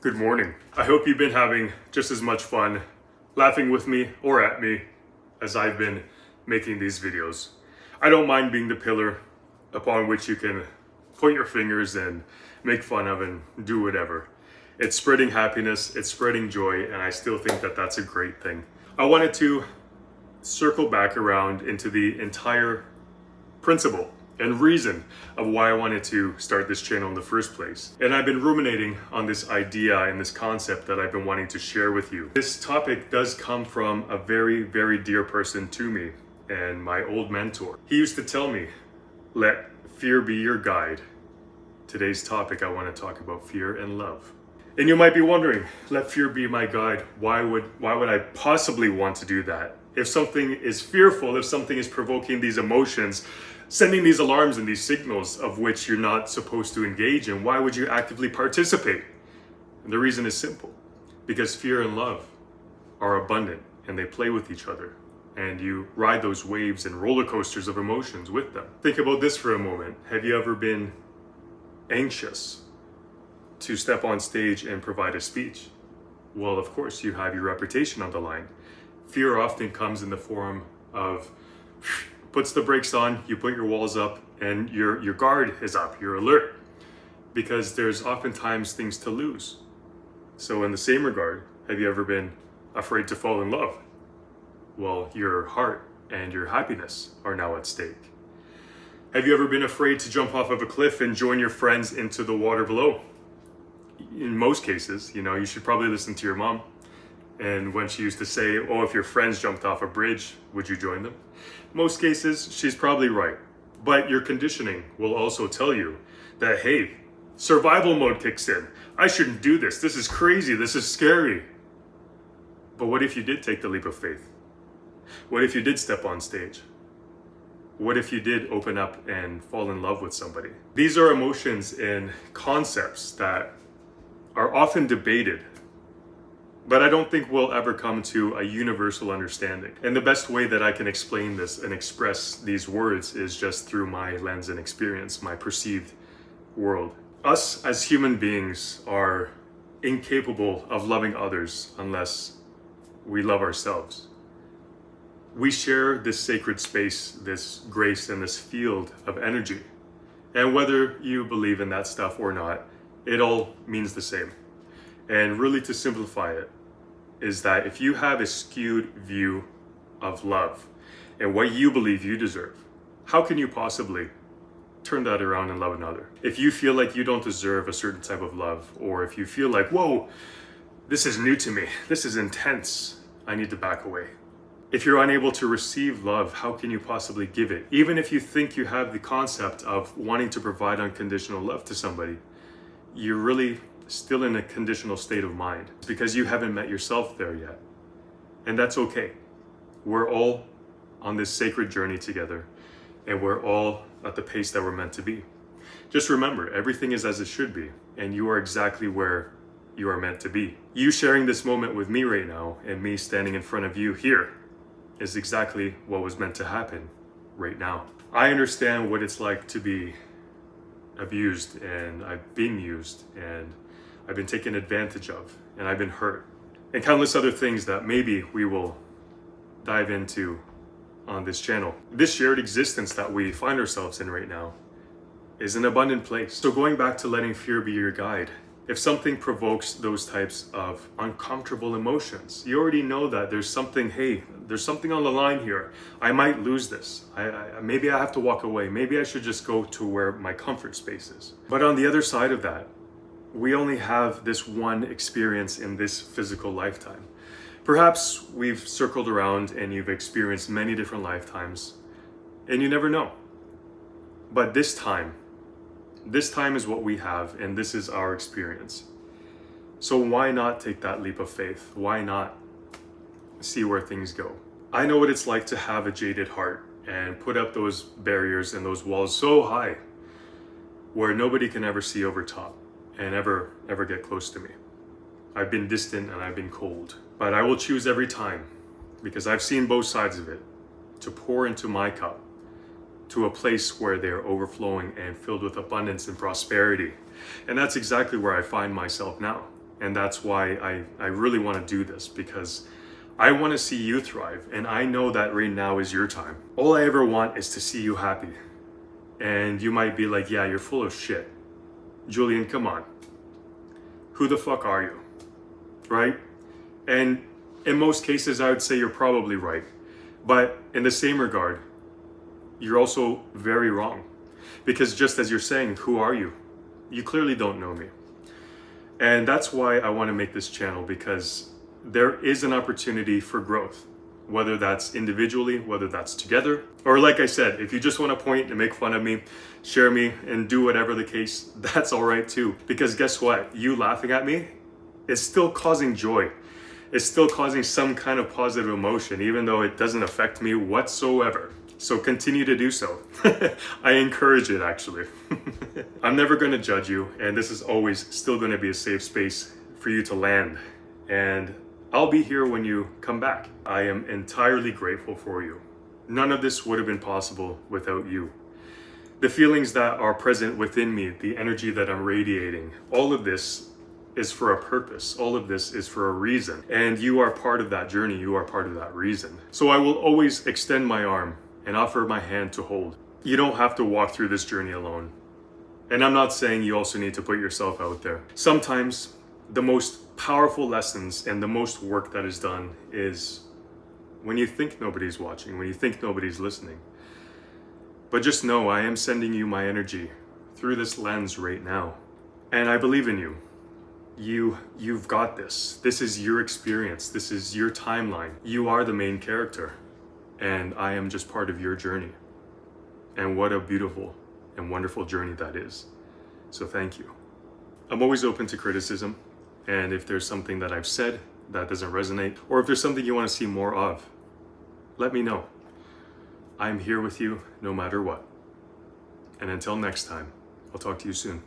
Good morning. I hope you've been having just as much fun laughing with me or at me as I've been making these videos. I don't mind being the pillar upon which you can point your fingers and make fun of and do whatever. It's spreading happiness, it's spreading joy, and I still think that that's a great thing. I wanted to circle back around into the entire principle and reason of why I wanted to start this channel in the first place. And I've been ruminating on this idea and this concept that I've been wanting to share with you. This topic does come from a very, very dear person to me and my old mentor. He used to tell me, let fear be your guide. Today's topic, I want to talk about fear and love. And you might be wondering, let fear be my guide. Why would I possibly want to do that? If something is fearful, if something is provoking these emotions, sending these alarms and these signals of which you're not supposed to engage in, why would you actively participate? And the reason is simple. Because fear and love are abundant and they play with each other. And you ride those waves and roller coasters of emotions with them. Think about this for a moment. Have you ever been anxious to step on stage and provide a speech? Well, of course, you have your reputation on the line. Fear often comes in the form of puts the brakes on, you put your walls up, and your guard is up, you're alert. Because there's oftentimes things to lose. So in the same regard, have you ever been afraid to fall in love? Well, your heart and your happiness are now at stake. Have you ever been afraid to jump off of a cliff and join your friends into the water below? In most cases, you should probably listen to your mom. And when she used to say, oh, if your friends jumped off a bridge, would you join them? Most cases, she's probably right. But your conditioning will also tell you that, hey, survival mode kicks in. I shouldn't do this. This is crazy. This is scary. But what if you did take the leap of faith? What if you did step on stage? What if you did open up and fall in love with somebody? These are emotions and concepts that are often debated, but I don't think we'll ever come to a universal understanding. And the best way that I can explain this and express these words is just through my lens and experience, my perceived world. Us as human beings are incapable of loving others unless we love ourselves. We share this sacred space, this grace, and this field of energy. And whether you believe in that stuff or not, it all means the same. And really, to simplify it, is that if you have a skewed view of love and what you believe you deserve, how can you possibly turn that around and love another? If you feel like you don't deserve a certain type of love, or if you feel like, whoa, this is new to me, this is intense, I need to back away. If you're unable to receive love, how can you possibly give it? Even if you think you have the concept of wanting to provide unconditional love to somebody, you're really still in a conditional state of mind because you haven't met yourself there yet. And that's okay. We're all on this sacred journey together, and we're all at the pace that we're meant to be. Just remember, everything is as it should be, and you are exactly where you are meant to be. You sharing this moment with me right now, and me standing in front of you here, is exactly what was meant to happen right now. I understand what it's like to be abused, and I've been used, and I've been taken advantage of, and I've been hurt, and countless other things that maybe we will dive into on this channel. This shared existence that we find ourselves in right now is an abundant place. So going back to letting fear be your guide, if something provokes those types of uncomfortable emotions, you already know that there's something, hey, there's something on the line here. I might lose this. Maybe I have to walk away. Maybe I should just go to where my comfort space is. But on the other side of that, we only have this one experience in this physical lifetime. Perhaps we've circled around and you've experienced many different lifetimes, and you never know. But this time is what we have, and this is our experience. So why not take that leap of faith? Why not see where things go? I know what it's like to have a jaded heart and put up those barriers and those walls so high where nobody can ever see over top and ever get close to me. I've been distant and I've been cold, but I will choose every time, because I've seen both sides of it, to pour into my cup to a place where they're overflowing and filled with abundance and prosperity. And that's exactly where I find myself now. And that's why I really want to do this, because I want to see you thrive. And I know that right now is your time. All I ever want is to see you happy. And you might be like, yeah, you're full of shit. Julian, come on. Who the fuck are you? Right? And in most cases, I would say you're probably right. But in the same regard, you're also very wrong. Because just as you're saying, who are you? You clearly don't know me. And that's why I want to make this channel, because there is an opportunity for growth, whether that's individually, whether that's together, or like I said, if you just want to point and make fun of me, share me, and do whatever the case, that's all right too. Because guess what? You laughing at me is still causing joy. It's still causing some kind of positive emotion, even though it doesn't affect me whatsoever. So continue to do so. I encourage it, actually. I'm never going to judge you, and this is always still going to be a safe space for you to land. And I'll be here when you come back. I am entirely grateful for you. None of this would have been possible without you. The feelings that are present within me, the energy that I'm radiating, all of this is for a purpose. All of this is for a reason. And you are part of that journey. You are part of that reason. So I will always extend my arm and offer my hand to hold. You don't have to walk through this journey alone. And I'm not saying you also need to put yourself out there. Sometimes the most powerful lessons and the most work that is done is when you think nobody's watching, when you think nobody's listening. But just know I am sending you my energy through this lens right now. And I believe in you. You've got this. This is your experience. This is your timeline. You are the main character. And I am just part of your journey. And what a beautiful and wonderful journey that is. So thank you. I'm always open to criticism. And if there's something that I've said that doesn't resonate, or if there's something you want to see more of, let me know. I'm here with you no matter what. And until next time, I'll talk to you soon.